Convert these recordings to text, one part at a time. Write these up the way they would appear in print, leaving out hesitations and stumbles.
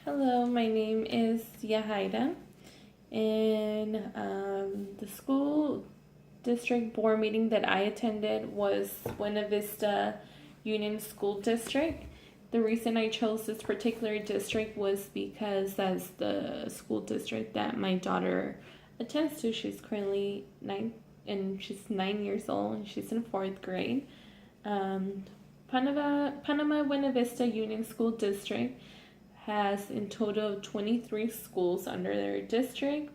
Hello, my name is Yahaira, and the school district board meeting that I attended was Buena Vista Union School District. The reason I chose this particular district was because that's the school district that my daughter attends to. She's currently she's 9 years old, and she's in fourth grade. Um, Panama Buena Vista Union School District has in total 23 schools under their district,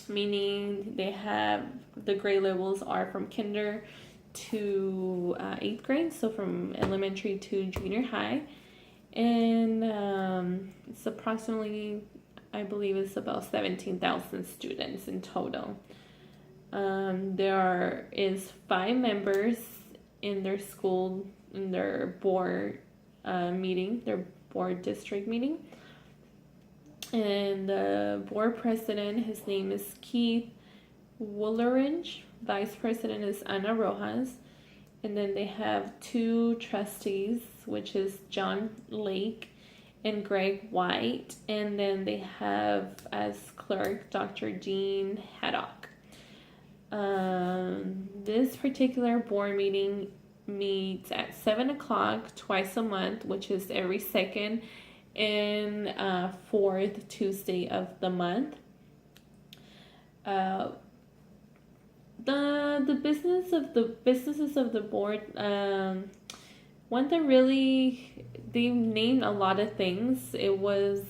meaning they have the grade levels are from kinder to eighth grade, so from elementary to junior high. And it's approximately, I believe it's about 17,000 students in total. There is 5 members in their school, in their board meeting, their board district meeting. And the board president, his name is Keith Wooleringe. Vice president is Ana Rojas. And then they have 2 trustees, which is John Lake and Greg White. And then they have as clerk Dr. Dean Haddock. This particular board meeting meets at 7 o'clock twice a month, which is every second and fourth Tuesday of the month. The businesses of the board, one that really, they named a lot of things. It was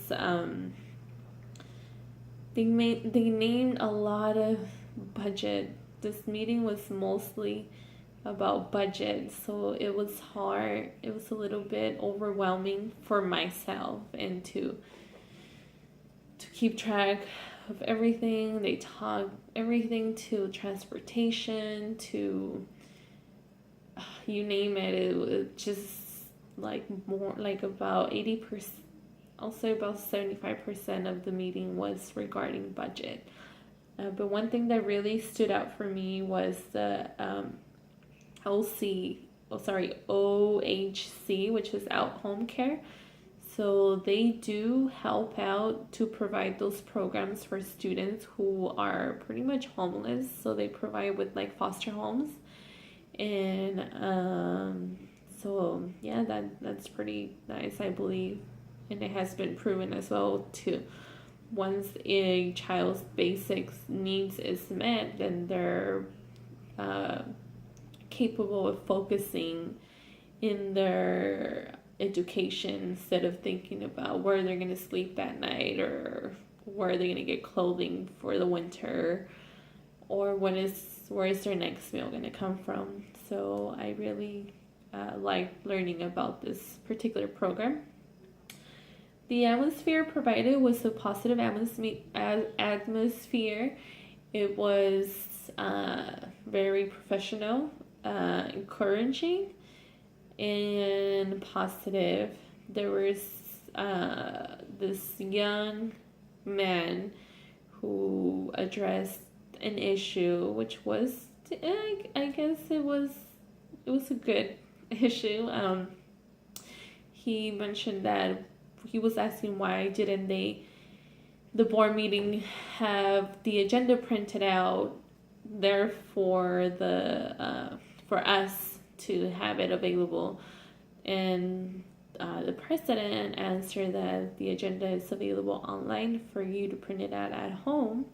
they named a lot of budget. This meeting was mostly about budget, so it was hard. It was a little bit overwhelming for myself, and to keep track of everything. They talk everything to transportation, to you name it. It was just like more like about 80%. I'll say about 75% of the meeting was regarding budget. But one thing that really stood out for me was the OHC, which is out home care. So they do help out to provide those programs for students who are pretty much homeless. So they provide with like foster homes, and so yeah, that's pretty nice, I believe, and it has been proven as well to once a child's basic needs is met, then they're capable of focusing in their education instead of thinking about where they're going to sleep that night, or where they're going to get clothing for the winter, or where is their next meal going to come from. So I really like learning about this particular program. The atmosphere provided was a positive atmosphere. It was very professional, encouraging, and positive. There was this young man who addressed an issue, which was, I guess it was a good issue. He mentioned that he was asking why didn't the board meeting have the agenda printed out there for for us to have it available, and the president answered that the agenda is available online for you to print it out at home,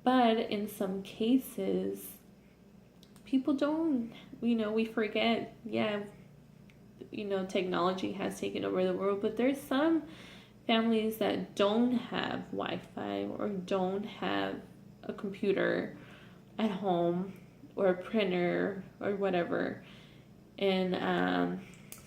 but in some cases people don't, we forget. Technology has taken over the world, but there's some families that don't have Wi-Fi or don't have a computer at home or a printer or whatever. And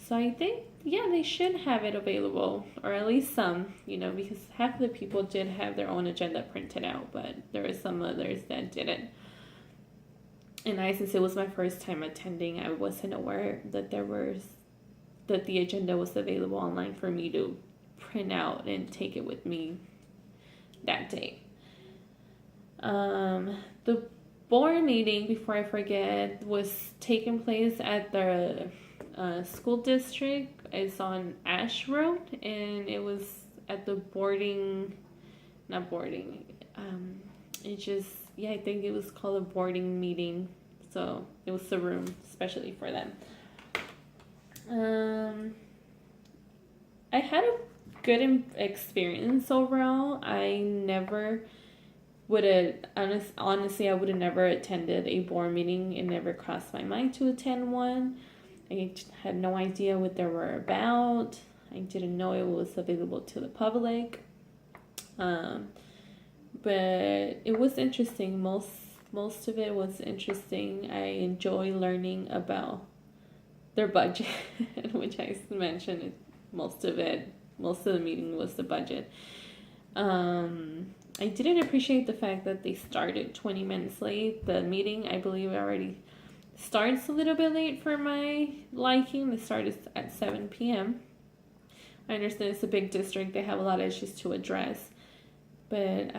so I think, they should have it available, or at least some, because half of the people did have their own agenda printed out, but there were some others that didn't. And since it was my first time attending, I wasn't aware that the agenda was available online for me to print out and take it with me that day. The board meeting, before I forget, was taking place at the school district. It's on Ash Road, and it was at the not boarding, it just, yeah, I think it was called a boarding meeting. So it was a room especially for them. I had a good experience overall. I never would have, honestly, I would have never attended a board meeting. It never crossed my mind to attend one. I had no idea what they were about. I didn't know it was available to the public. But it was interesting. Most of it was interesting. I enjoy learning about their budget, which I mentioned. Most of the meeting was the budget. I didn't appreciate the fact that they started 20 minutes late. The meeting, I believe, already starts a little bit late for my liking. It started at 7 p.m. I understand it's a big district. They have a lot of issues to address. But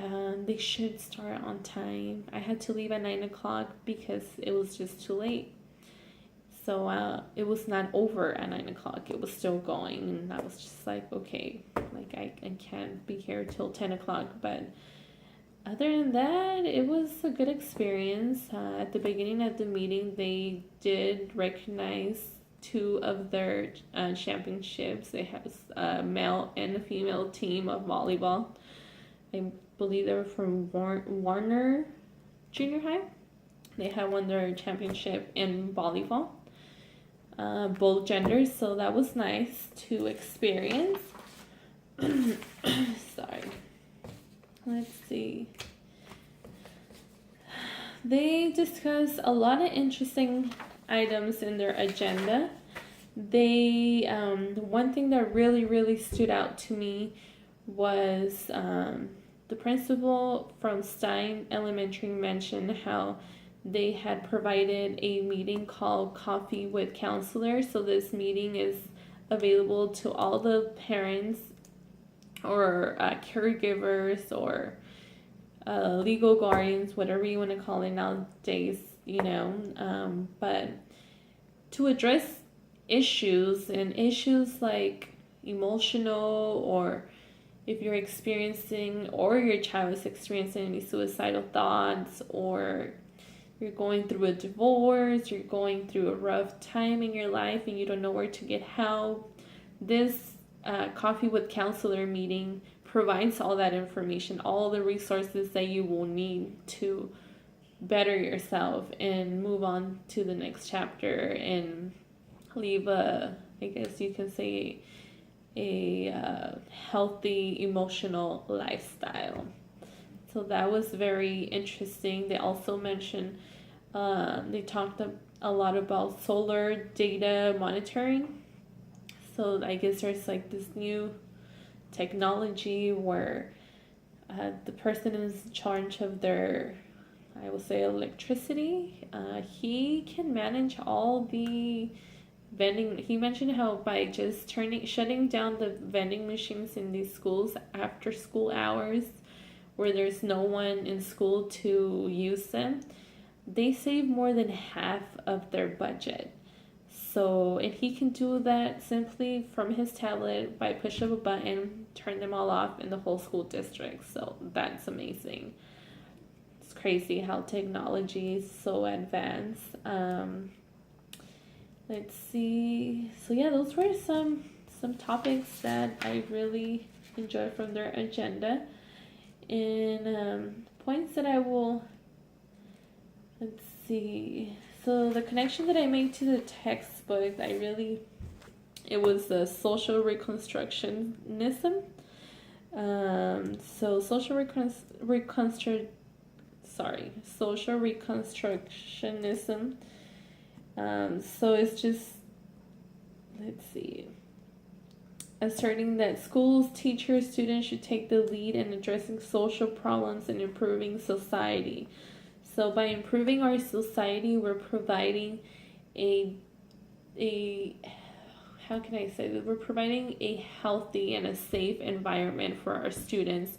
they should start on time. I had to leave at 9 o'clock because it was just too late. So it was not over at 9 o'clock. It was still going. And I was just like, okay, like I can't be here till 10 o'clock. But other than that, it was a good experience. At the beginning of the meeting, they did recognize 2 of their championships. They have a male and a female team of volleyball. I believe they were from Warner Junior High. They had won their championship in volleyball, both genders, so that was nice to experience. Sorry. Let's see. They discussed a lot of interesting items in their agenda. They, one thing that really stood out to me was the principal from Stein Elementary mentioned how they had provided a meeting called Coffee with Counselors. So this meeting is available to all the parents or caregivers or legal guardians, whatever you want to call it nowadays, but to address issues like emotional, or if you're experiencing or your child is experiencing any suicidal thoughts, or you're going through a divorce, you're going through a rough time in your life and you don't know where to get help, this Coffee with Counselor meeting provides all that information, all the resources that you will need to better yourself and move on to the next chapter and leave I guess you can say, a healthy emotional lifestyle. So that was very interesting. They also mentioned, they talked a lot about solar data monitoring. So I guess there's like this new technology where the person is in charge of their, I will say, electricity. He can manage all the vending. He mentioned how by just shutting down the vending machines in these schools after school hours, where there's no one in school to use them, they save more than half of their budget. So, and he can do that simply from his tablet by push of a button, turn them all off in the whole school district. So that's amazing. It's crazy how technology is so advanced. Let's see. So yeah, those were some topics that I really enjoyed from their agenda. And points that I will, let's see. So the connection that I made to the textbook, it was the social reconstructionism. So social reconstructionism. So it's just, let's see, asserting that schools, teachers, students should take the lead in addressing social problems and improving society. So by improving our society, we're providing how can I say that? We're providing a healthy and a safe environment for our students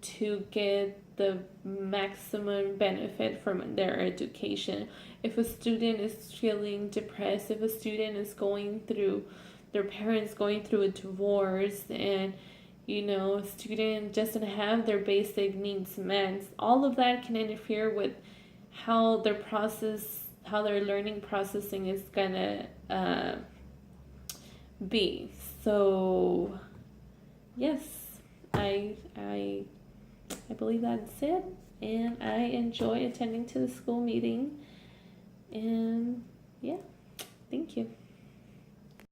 to get the maximum benefit from their education. If a student is feeling depressed, if a student is their parents going through a divorce, and a student doesn't have their basic needs met, all of that can interfere with how how their learning processing is gonna be. So yes, I believe that's it, and I enjoy attending to the school meeting. And yeah, thank you.